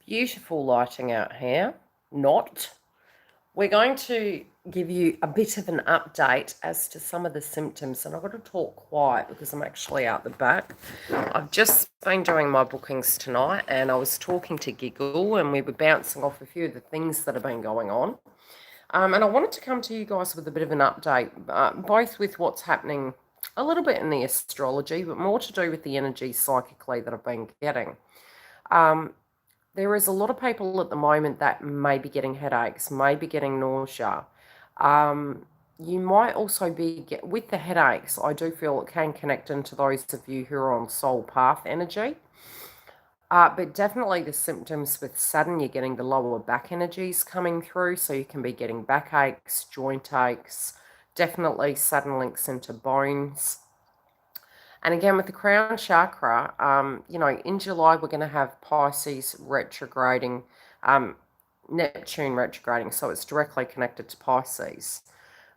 Beautiful lighting out here. Not. We're going to give you a bit of an update as to some of the symptoms, and I've got to talk quiet because I'm actually out the back. I've just been doing my bookings tonight, and I was talking to Giggle, and we were bouncing off a few of the things that have been going on. And I wanted to come to you guys with a bit of an update, both with what's happening a little bit in the astrology, but more to do with the energy psychically that I've been getting. There is a lot of people at the moment that may be getting headaches, may be getting nausea. You might also be, with the headaches, I do feel it can connect into those of you who are on soul path energy. But definitely the symptoms with Saturn, you're getting the lower back energies coming through. So you can be getting backaches, joint aches. Definitely Saturn links into bones. And again, with the crown chakra, in July, we're going to have Pisces retrograding, Neptune retrograding. So it's directly connected to Pisces.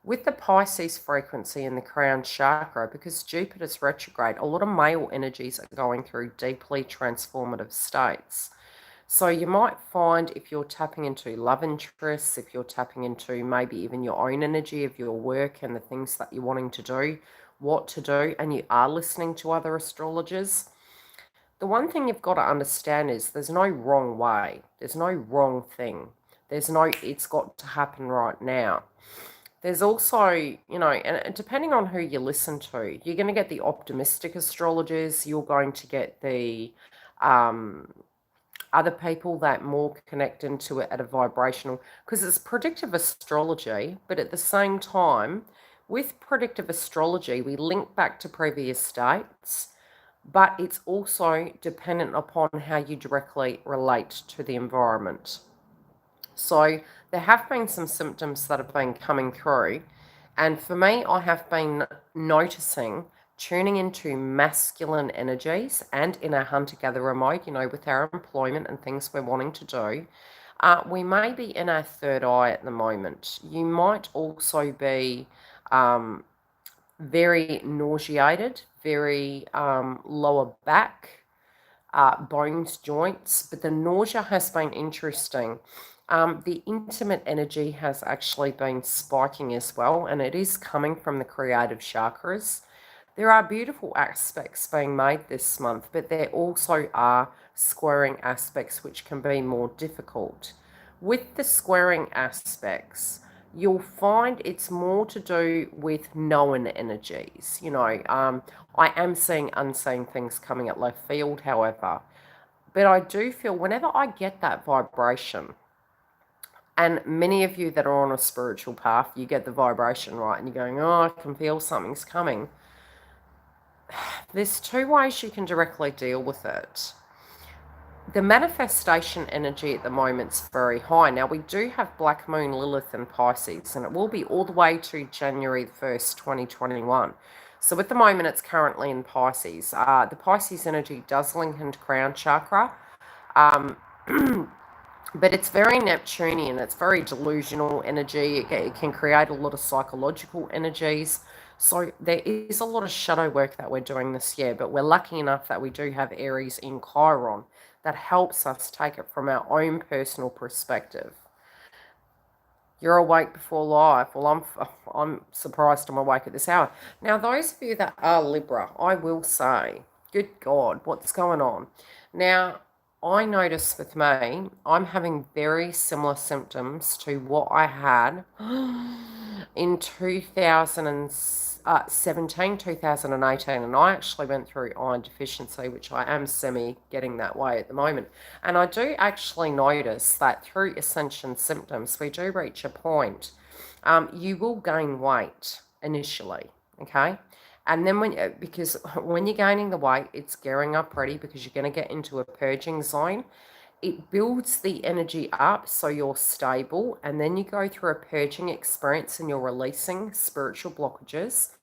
With the Pisces frequency in the crown chakra, because Jupiter's retrograde, a lot of male energies are going through deeply transformative states. So you might find if you're tapping into love interests, if you're tapping into maybe even your own energy of your work and the things that you're wanting to do, what to do, and you are listening to other astrologers, the one thing you've got to understand is there's no wrong way. There's no wrong thing. There's no, it's got to happen right now. There's also, and depending on who you listen to, you're going to get the optimistic astrologers, you're going to get the other people that more connect into it at a vibrational, because it's predictive astrology, but at the same time, with predictive astrology, we link back to previous states, but it's also dependent upon how you directly relate to the environment. So there have been some symptoms that have been coming through, and for me, I have been noticing tuning into masculine energies and in a hunter-gatherer mode, with our employment and things we're wanting to do. We may be in our third eye at the moment. You might also be very nauseated, very lower back, bones, joints, but the nausea has been interesting. The intimate energy has actually been spiking as well, and it is coming from the creative chakras. There are beautiful aspects being made this month, but there also are squaring aspects which can be more difficult. With the squaring aspects, you'll find it's more to do with known energies. I am seeing unseen things coming at left field, however, but I do feel whenever I get that vibration, and many of you that are on a spiritual path, you get the vibration right and you're going, oh, I can feel something's coming. There's two ways you can directly deal with it. The manifestation energy at the moment's very high. Now, we do have Black Moon, Lilith, and Pisces, and it will be all the way to January 1st, 2021. So at the moment, it's currently in Pisces. The Pisces energy does link into crown chakra, but it's very Neptunian. It's very delusional energy. It can create a lot of psychological energies. So there is a lot of shadow work that we're doing this year, but we're lucky enough that we do have Aries in Chiron that helps us take it from our own personal perspective. You're awake before life. Well, I'm surprised I'm awake at this hour. Now, those of you that are Libra, I will say, good God, what's going on? Now, I notice with me, I'm having very similar symptoms to what I had in 2017, 2018, and I actually went through iron deficiency, which I am getting that way at the moment. And I do actually notice that through Ascension symptoms, we do reach a point, you will gain weight initially, okay? And then because when you're gaining the weight, it's gearing up ready because you're going to get into a purging zone. It builds the energy up so you're stable, and then you go through a purging experience and you're releasing spiritual blockages.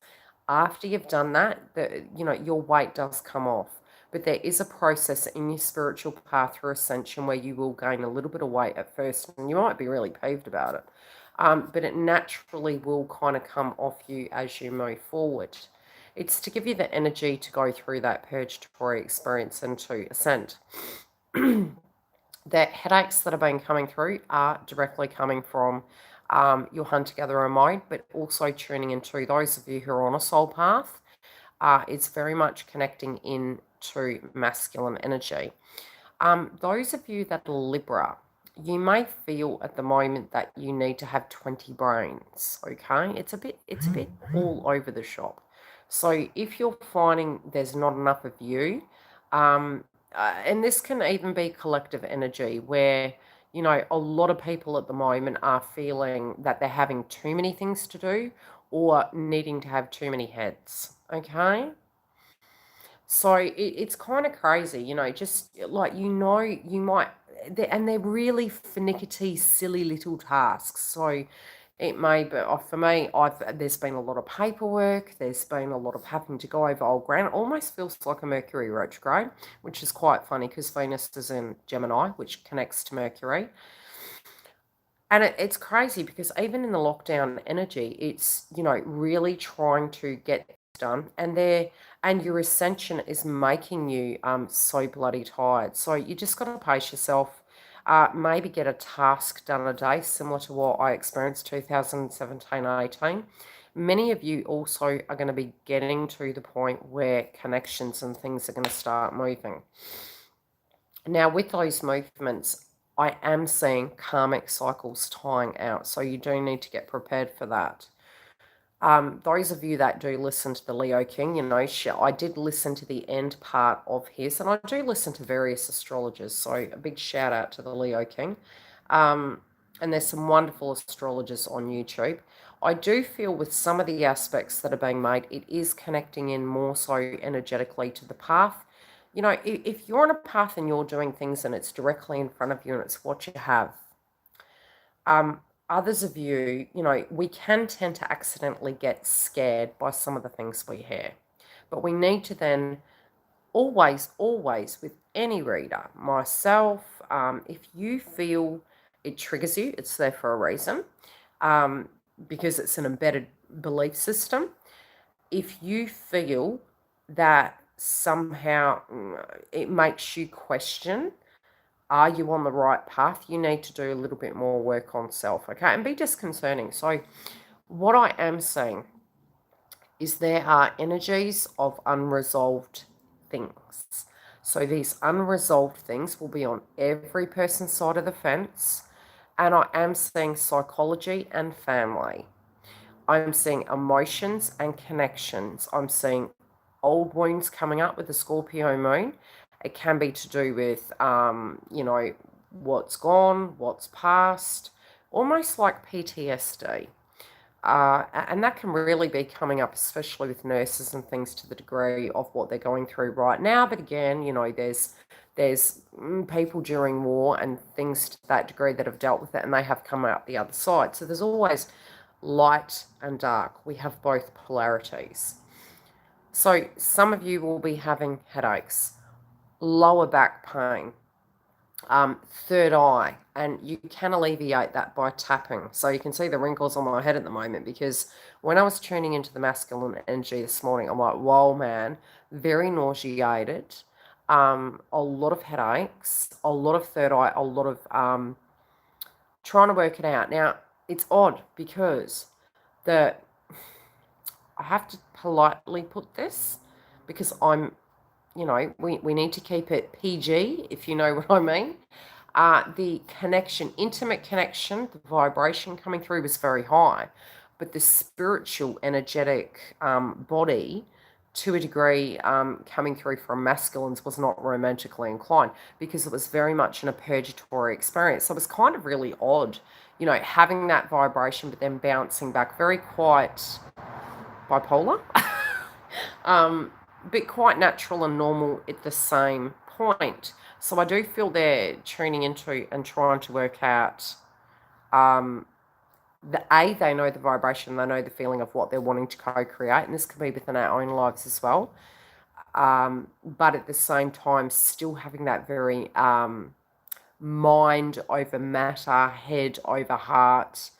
After you've done that, your weight does come off. But there is a process in your spiritual path through Ascension where you will gain a little bit of weight at first, and you might be really peeved about it. But it naturally will kind of come off you as you move forward. It's to give you the energy to go through that purgatory experience and to ascend. The headaches that have been coming through are directly coming from your hunter-gatherer mode, but also tuning into those of you who are on a soul path. It's very much connecting into masculine energy. Those of you that are Libra, you may feel at the moment that you need to have 20 brains, okay? It's a bit all over the shop. So if you're finding there's not enough of you, um, and this can even be collective energy where, a lot of people at the moment are feeling that they're having too many things to do or needing to have too many heads, okay? So it's kind of crazy, just like, you might, and they're really finicky, silly little tasks. So it may be, for me, there's been a lot of paperwork, there's been a lot of having to go over old ground. It almost feels like a Mercury retrograde, which is quite funny because Venus is in Gemini, which connects to Mercury. And it's crazy because even in the lockdown energy, it's, really trying to get this done. And your ascension is making you so bloody tired. So you just got to pace yourself. Maybe get a task done a day, similar to what I experienced 2017-18. Many of you also are going to be getting to the point where connections and things are going to start moving. Now, with those movements, I am seeing karmic cycles tying out, so you do need to get prepared for that. Those of you that do listen to the Leo King, I did listen to the end part of his, and I do listen to various astrologers, so a big shout out to the Leo King. And there's some wonderful astrologers on YouTube. I do feel with some of the aspects that are being made, it is connecting in more so energetically to the path. If you're on a path and you're doing things and it's directly in front of you and it's what you have, others of you, we can tend to accidentally get scared by some of the things we hear. But we need to then always, with any reader, myself, if you feel it triggers you, it's there for a reason, because it's an embedded belief system. If you feel that somehow it makes you question, are you on the right path? You need to do a little bit more work on self, okay? And be disconcerting. So what I am saying is there are energies of unresolved things. So these unresolved things will be on every person's side of the fence. And I am seeing psychology and family. I'm seeing emotions and connections. I'm seeing old wounds coming up with the Scorpio moon. It can be to do with, what's gone, what's past, almost like PTSD. And that can really be coming up, especially with nurses and things, to the degree of what they're going through right now. But again, there's people during war and things to that degree that have dealt with it, and they have come out the other side. So there's always light and dark. We have both polarities. So some of you will be having headaches, lower back pain, third eye, and you can alleviate that by tapping. So you can see the wrinkles on my head at the moment, because when I was tuning into the masculine energy this morning, I'm like, whoa, man, very nauseated, a lot of headaches, a lot of third eye, a lot of trying to work it out. Now, it's odd because I have to politely put this, because we need to keep it PG, if you know what I mean. The connection, intimate connection, the vibration coming through was very high, but the spiritual, energetic body, to a degree, coming through from masculines was not romantically inclined, because it was very much in a purgatory experience. So it was kind of really odd, having that vibration, but then bouncing back, very quite bipolar, but quite natural and normal at the same point. So I do feel they're tuning into and trying to work out, they know the vibration, they know the feeling of what they're wanting to co-create, and this could be within our own lives as well. But at the same time, still having that very mind over matter, head over heart.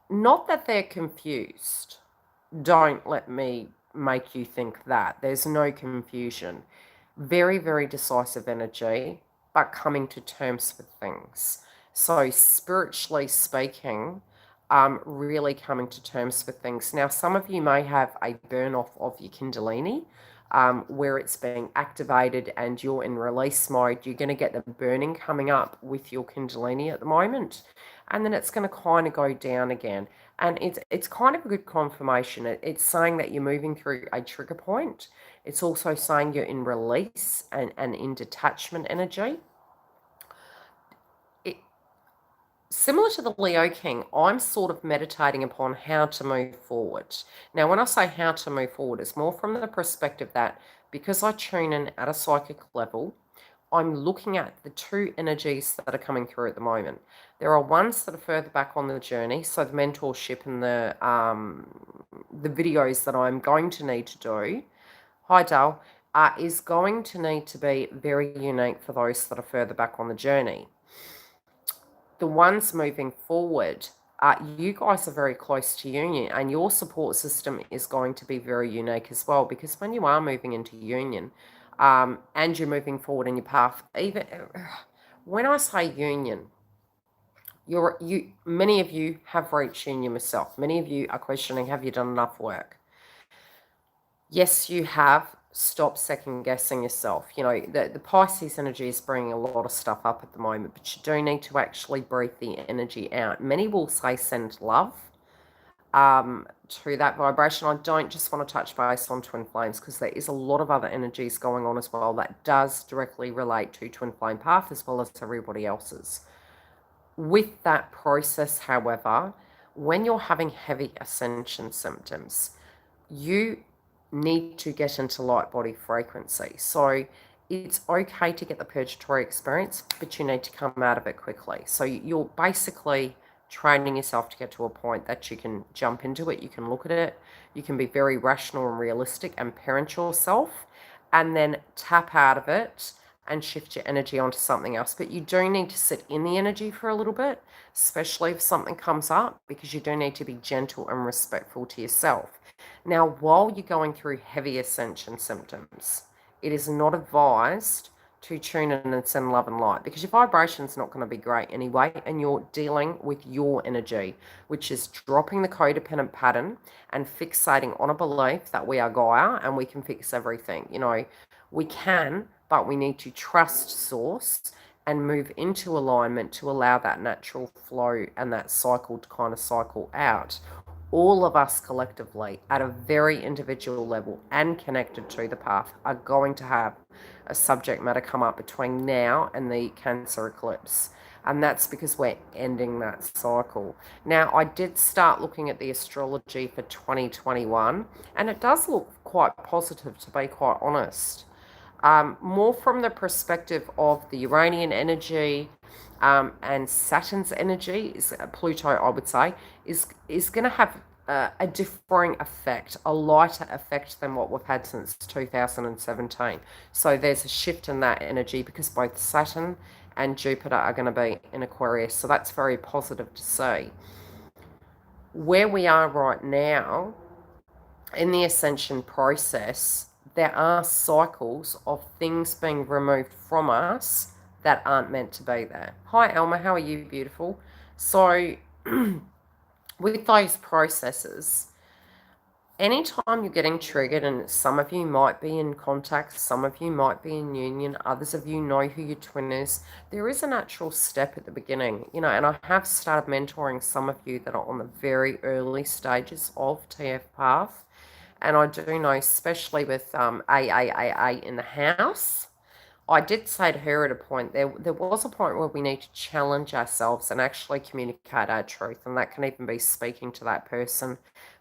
Not that they're confused. Don't let me make you think that. There's no confusion. Very, very decisive energy. but coming to terms with things. So spiritually speaking, really coming to terms with things. Now, some of you may have a burn off of your Kundalini, where it's being activated and you're in release mode. You're going to get the burning coming up with your Kundalini at the moment, and then it's going to kind of go down again. And it's kind of a good confirmation. It's saying that you're moving through a trigger point. It's also saying you're in release and in detachment energy. Similar to the Leo King, I'm sort of meditating upon how to move forward. Now, when I say how to move forward, it's more from the perspective that because I tune in at a psychic level, I'm looking at the two energies that are coming through at the moment. There are ones that are further back on the journey, so the mentorship and the videos that I'm going to need to do, hi Dale, is going to need to be very unique for those that are further back on the journey. The ones moving forward, you guys are very close to union, and your support system is going to be very unique as well, because when you are moving into union, and you're moving forward in your path, even when I say union, many of you have reached union yourself. Many of you are questioning, have you done enough work? Yes, you have. Stop second guessing yourself. You know, the Pisces energy is bringing a lot of stuff up at the moment, but you do need to actually breathe the energy out. Many will say send love to that vibration. I don't just want to touch base on twin flames, because there is a lot of other energies going on as well that does directly relate to twin flame path as well as everybody else's. With that process, however, when you're having heavy ascension symptoms, you need to get into light body frequency. So it's okay to get the purgatory experience, but you need to come out of it quickly. So you're basically training yourself to get to a point that you can jump into it, you can look at it, you can be very rational and realistic and parent yourself, and then tap out of it and shift your energy onto something else. But you do need to sit in the energy for a little bit, especially if something comes up, because you do need to be gentle and respectful to yourself. Now, while you're going through heavy ascension symptoms, it is not advised to tune in and send love and light, because your vibration's not going to be great anyway, and you're dealing with your energy, which is dropping the codependent pattern and fixating on a belief that we are Gaia and we can fix everything. You know, we can, but we need to trust source and move into alignment to allow that natural flow and that cycle to kind of cycle out. All of us collectively, at a very individual level and connected to the path, are going to have a subject matter come up between now and the Cancer eclipse. And that's because we're ending that cycle. Now, I did start looking at the astrology for 2021, and it does look quite positive, to be quite honest. More from the perspective of the Uranian energy, and Saturn's energy, is Pluto, I would say, is going to have a differing effect, a lighter effect than what we've had since 2017. So there's a shift in that energy, because both Saturn and Jupiter are going to be in Aquarius. So that's very positive to see. Where we are right now in the ascension process, there are cycles of things being removed from us that aren't meant to be there. Hi, Elma. How are you, beautiful? So with those processes, anytime you're getting triggered, and some of you might be in contact, some of you might be in union, others of you know who your twin is, there is a natural step at the beginning, you know, and I have started mentoring some of you that are on the very early stages of TF path. And I do know, especially with AAAA in the house, I did say to her at a point, there was a point where we need to challenge ourselves and actually communicate our truth. And that can even be speaking to that person,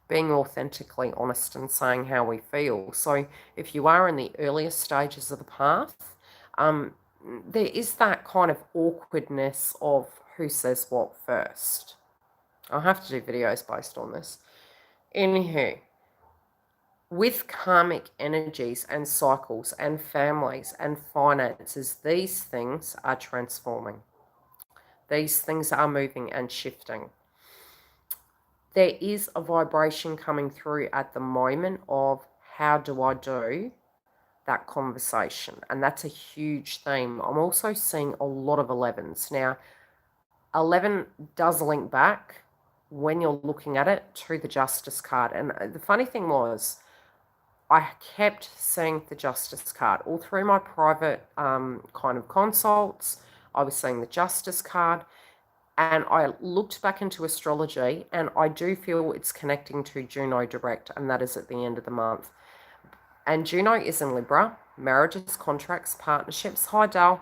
being authentically honest and saying how we feel. So if you are in the earlier stages of the path, there is that kind of awkwardness of who says what first. I'll have to do videos based on this. Anywho, with karmic energies and cycles and families and finances, these things are transforming. These things are moving and shifting. There is a vibration coming through at the moment of, how do I do that conversation. And that's a huge theme. I'm also seeing a lot of 11s. Now, 11 does link back when you're looking at it to the Justice card. And the funny thing was, I kept seeing the Justice card all through my private kind of consults. I was seeing the Justice card, and I looked back into astrology, and I do feel it's connecting to Juno direct, and that is at the end of the month. And Juno is in Libra, marriages, contracts, partnerships. Hi, Dal.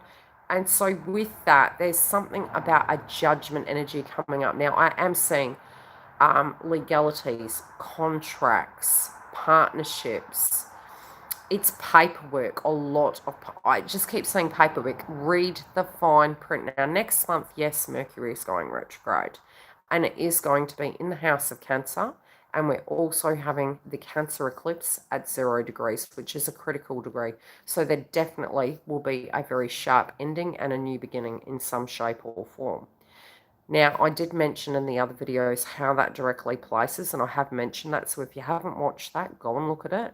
And so with that, there's something about a judgment energy coming up. Now, I am seeing legalities, contracts, partnerships. It's paperwork, a lot of, I just keep saying paperwork. Read the fine print. Now, next month, yes, Mercury is going retrograde, and it is going to be in the house of Cancer, and we're also having the Cancer eclipse at 0 degrees, which is a critical degree. So there definitely will be a very sharp ending and a new beginning in some shape or form. Now, I did mention in the other videos how that directly places, and I have mentioned that, so if you haven't watched that, go and look at it.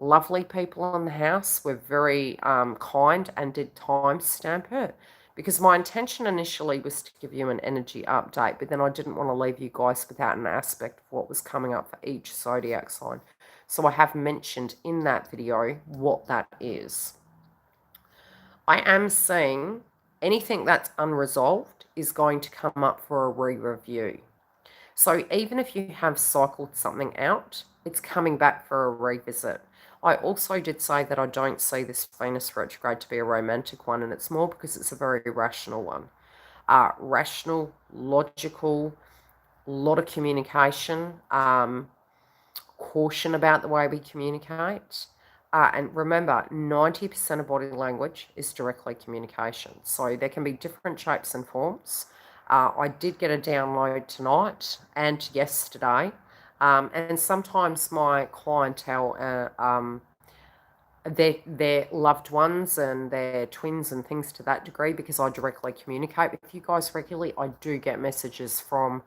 Lovely people in the house were very kind and did timestamp it, because my intention initially was to give you an energy update, but then I didn't want to leave you guys without an aspect of what was coming up for each zodiac sign. So I have mentioned in that video what that is. I am seeing anything that's unresolved is going to come up for a re-review. So even if you have cycled something out, it's coming back for a revisit. I also did say that I don't see this Venus retrograde to be a romantic one, and it's more because it's a very rational one. Rational, logical, a lot of communication, caution about the way we communicate. And remember, 90% of body language is directly communication. So there can be different shapes and forms. I did get a download tonight and yesterday. And sometimes my clientele, their loved ones and their twins and things to that degree, because I directly communicate with you guys regularly, I do get messages from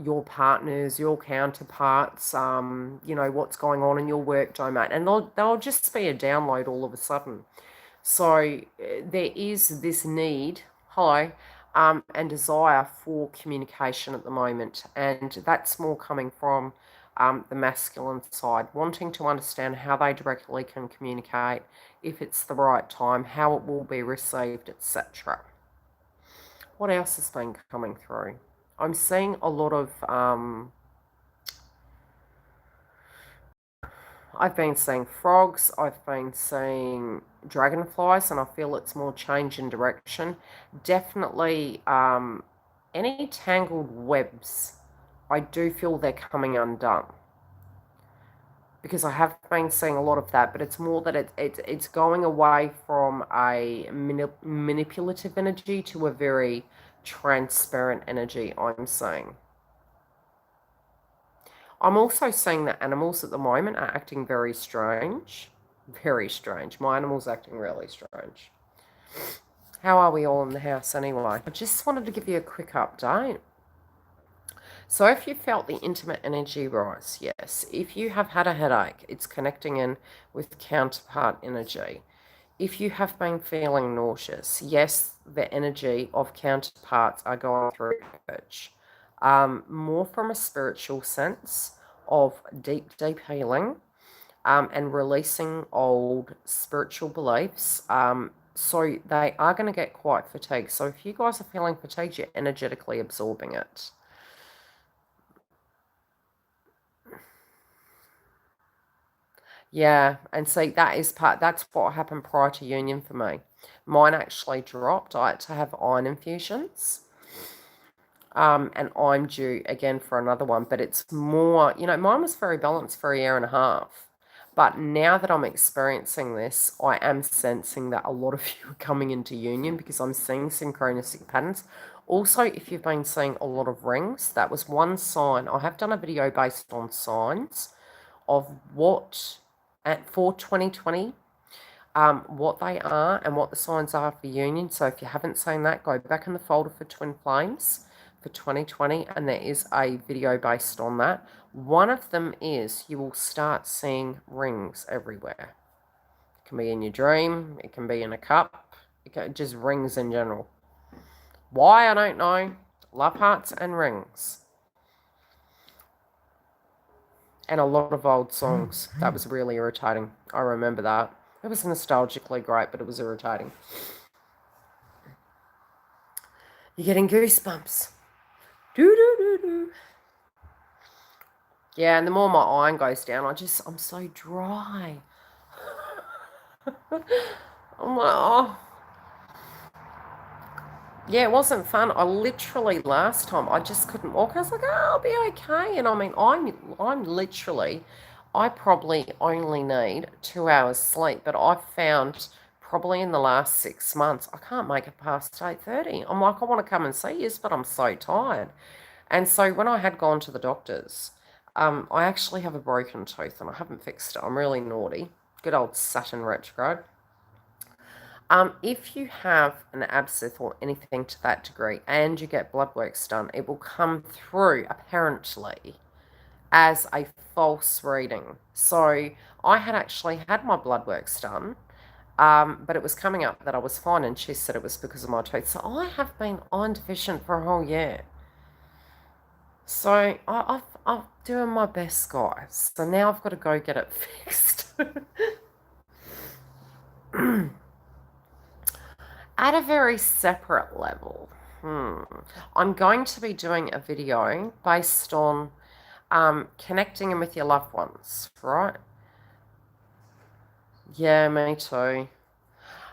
your partners, your counterparts, what's going on in your work domain. And they'll just be a download all of a sudden. So there is this need, and desire for communication at the moment. And that's more coming from the masculine side, wanting to understand how they directly can communicate, if it's the right time, how it will be received, etc. What else has been coming through? I'm seeing a lot of, I've been seeing frogs, I've been seeing dragonflies, and I feel it's more change in direction. Definitely any tangled webs, I do feel they're coming undone. Because I have been seeing a lot of that, but it's more that it's going away from a manipulative energy to a very transparent energy, I'm seeing. I'm also seeing that animals at the moment are acting very strange. Very strange. My animal's acting really strange. How are we all in the house anyway? I just wanted to give you a quick update. So if you felt the intimate energy rise, yes. If you have had a headache, it's connecting in with counterpart energy. If you have been feeling nauseous, yes, the energy of counterparts are going through purge. More from a spiritual sense of deep, deep healing, and releasing old spiritual beliefs. So they are going to get quite fatigued. So if you guys are feeling fatigued, you're energetically absorbing it. Yeah, and see, that's what happened prior to union for me. Mine actually dropped. I had to have iron infusions. And I'm due again for another one, but it's more, mine was very balanced for a year and a half. But now that I'm experiencing this, I am sensing that a lot of you are coming into union, because I'm seeing synchronistic patterns. Also, if you've been seeing a lot of rings, that was one sign. I have done a video based on signs of what for 2020, what they are and what the signs are for union. So if you haven't seen that, go back in the folder for twin flames for 2020, and there is a video based on that. One of them is you will start seeing rings everywhere. can be in your dream. It can be in a cup. It just rings in general. Why, I don't know. Love hearts and rings. And a lot of old songs. That was really irritating. I remember that. It was nostalgically great, but it was irritating. You're getting goosebumps. Do. Yeah, and the more my iron goes down, I'm so dry. I'm like, oh. Yeah, it wasn't fun. I literally, last time, I just couldn't walk. I was like, oh, I'll be okay. And I mean, I'm literally, I probably only need 2 hours sleep, but I've found probably in the last 6 months, I can't make it past 8:30. I'm like, I want to come and see you, but I'm so tired. And so when I had gone to the doctors, I actually have a broken tooth and I haven't fixed it. I'm really naughty. Good old Saturn retrograde. If you have an abscess or anything to that degree and you get blood works done, it will come through, apparently, as a false reading. So I had actually had my blood works done, but it was coming up that I was fine, and she said it was because of my tooth. So I have been iron deficient for a whole year. So I'm doing my best, guys. So now I've got to go get it fixed. At a very separate level, I'm going to be doing a video based on connecting with your loved ones, right? Yeah, me too.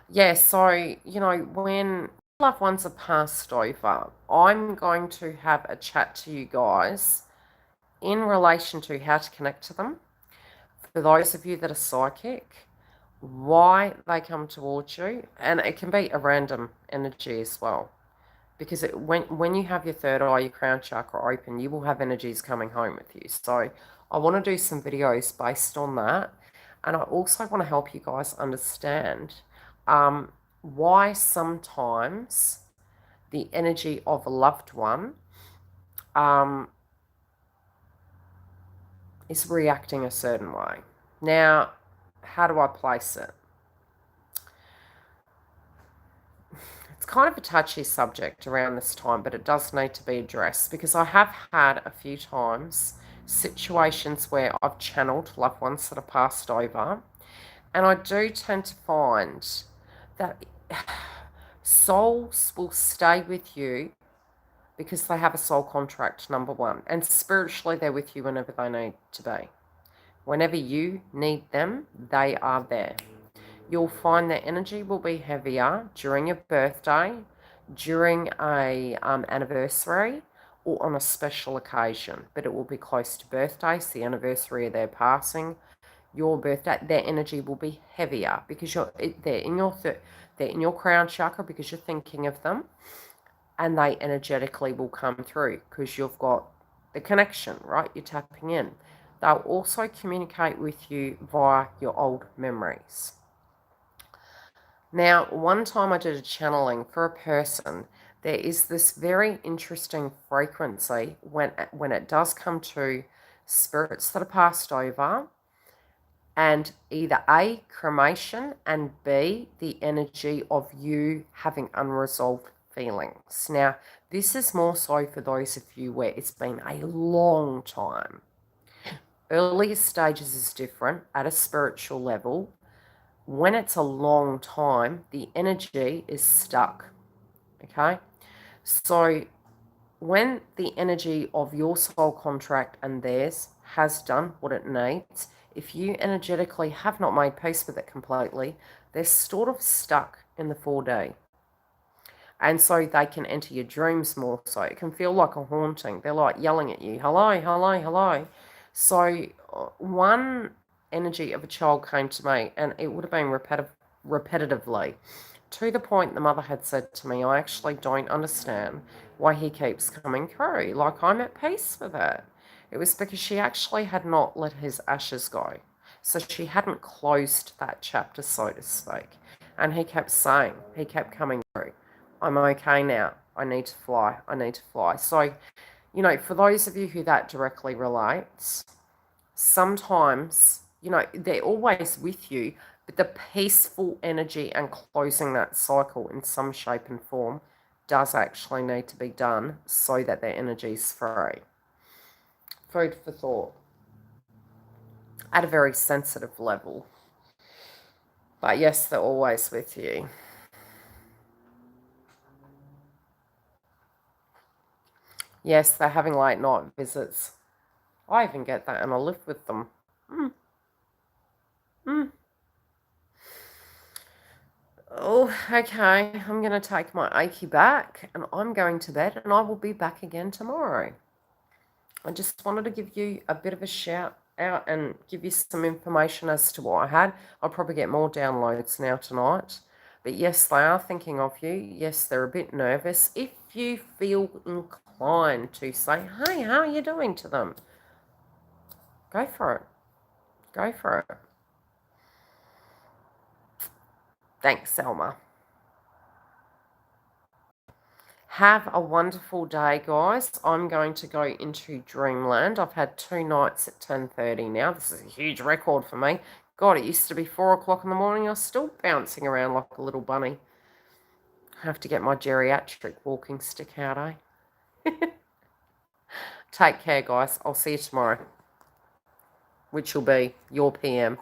Yeah, so, when loved ones are passed over, I'm going to have a chat to you guys in relation to how to connect to them. For those of you that are psychic, why they come towards you, and it can be a random energy as well, because when you have your third eye, your crown chakra open, you will have energies coming home with you. So I want to do some videos based on that, and I also want to help you guys understand why sometimes the energy of a loved one is reacting a certain way. Now, how do I place it? It's kind of a touchy subject around this time, but it does need to be addressed, because I have had a few times situations where I've channeled loved ones that have passed over, and I do tend to find that souls will stay with you because they have a soul contract, number one, and spiritually they're with you whenever they need to be. Whenever you need them, they are there. You'll find their energy will be heavier during your birthday, during a anniversary, or on a special occasion. But it will be close to birthdays, the anniversary of their passing, your birthday. Their energy will be heavier because they're in your crown chakra, because you're thinking of them, and they energetically will come through because you've got the connection, right? You're tapping in. They'll also communicate with you via your old memories. Now, one time I did a channeling for a person. There is this very interesting frequency when it does come to spirits that are passed over, and either A, cremation, and B, the energy of you having unresolved feelings. Now, this is more so for those of you where it's been a long time. Earlier stages is different at a spiritual level. When it's a long time, the energy is stuck, okay? So when the energy of your soul contract and theirs has done what it needs, if you energetically have not made peace with it completely, they're sort of stuck in the 4D. And so they can enter your dreams more so. It can feel like a haunting. They're like yelling at you, hello, hello, hello. So one energy of a child came to me, and it would have been repetitively, to the point the mother had said to me, I actually don't understand why he keeps coming through. Like, I'm at peace with it. It was because she actually had not let his ashes go. So she hadn't closed that chapter, so to speak. And he kept coming through, I'm okay now. I need to fly. I need to fly. So, for those of you who that directly relates, sometimes, they're always with you, With the peaceful energy and closing that cycle in some shape and form does actually need to be done so that their energy is free. Food for thought. At a very sensitive level. But yes, they're always with you. Yes, they're having late night visits. I even get that and I live with them. Mm. Mm. Oh, okay. I'm going to take my achy back and I'm going to bed and I will be back again tomorrow. I just wanted to give you a bit of a shout out and give you some information as to what I had. I'll probably get more downloads now tonight. But yes, they are thinking of you. Yes, they're a bit nervous. If you feel inclined to say, hey, how are you doing to them? Go for it. Go for it. Thanks, Selma. Have a wonderful day, guys. I'm going to go into dreamland. I've had 2 nights at 10:30 now. This is a huge record for me. God, it used to be 4 o'clock in the morning. I was still bouncing around like a little bunny. I have to get my geriatric walking stick out, eh? Take care, guys. I'll see you tomorrow, which will be your PM.